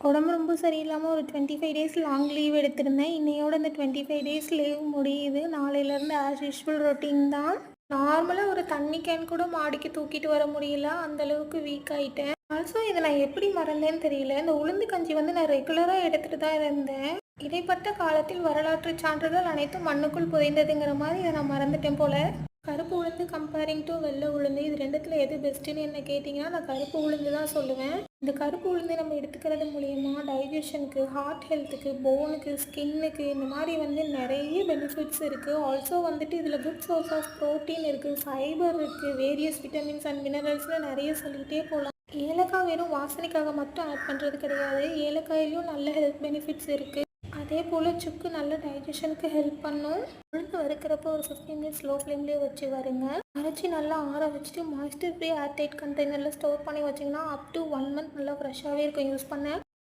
உடம்பு ரொம்ப சரியில்லாமல் ஒரு 25 டேஸ் லாங் லீவ் எடுத்திருந்தேன். இன்னையோட இந்த 25 டேஸ் லீவ் முடியுது. நாளையிலேருந்து ஆஸ் யூஷுவல் ரொட்டீன் தான். நார்மலாக ஒரு தண்ணி கேன் கூட மாடிக்கு தூக்கிட்டு வர முடியல. அந்தளவுக்கு வீக் ஆகிட்டேன். ஆல்சோ இதை நான் எப்படி மறந்தேன்னு தெரியல. இந்த உளுந்து கஞ்சி வந்து நான் ரெகுலராக எடுத்துகிட்டு தான் இருந்தேன். இடைப்பட்ட காலத்தில் வரலாற்று சான்றுகள் அனைத்தும் மண்ணுக்குள் புதைந்ததுங்கிற மாதிரி இதை நான் மறந்துட்டேன் போல். கருப்பு உளுந்து கம்பேரிங் டு வெள்ளை உளுந்து இது ரெண்டுத்தில் எது பெஸ்ட்டுன்னு என்ன கேட்டிங்கன்னா நான் கருப்பு உளுந்து தான் சொல்லுவேன். இந்த கருப்பு உளுந்து நம்ம எடுத்துக்கிறது மூலயமா டைஜஷனுக்கு, ஹார்ட் ஹெல்த்துக்கு, போனுக்கு, ஸ்கின்னுக்கு இந்த மாதிரி வந்து நிறைய பெனிஃபிட்ஸ் இருக்குது. ஆல்சோ வந்துட்டு இதில் குட் சோர்ஸ் ஆஃப் ப்ரோட்டீன் இருக்குது, ஃபைபர் இருக்குது, வேரியஸ் விட்டமின்ஸ் அண்ட் மினரல்ஸ்னு நிறைய சொல்லிகிட்டே போகலாம். ஏலக்காய் வெறும் வாசனைக்காக மட்டும் ஆட் பண்ணுறது கிடையாது. ஏலக்காயிலையும் நல்ல ஹெல்த் பெனிஃபிட்ஸ் இருக்குது. அதே போல் சுக்கு நல்ல டைஜஷனுக்கு ஹெல்ப் பண்ணும். உளுந்து வறுக்கிறப்போ ஒரு 15 மினிட்ஸ் லோ ஃப்ளேம்லேயே வச்சு வருங்க. அரைச்சி நல்லா ஆற வச்சுட்டு மாய்ஸ்டர் ஃப்ரீ ஏர்டைட் கண்டெய்னரில் ஸ்டோர் பண்ணி வச்சிங்கன்னா அப் டு 1 மந்த் நல்லா ஃப்ரெஷ்ஷாகவே இருக்கும் யூஸ் பண்ண.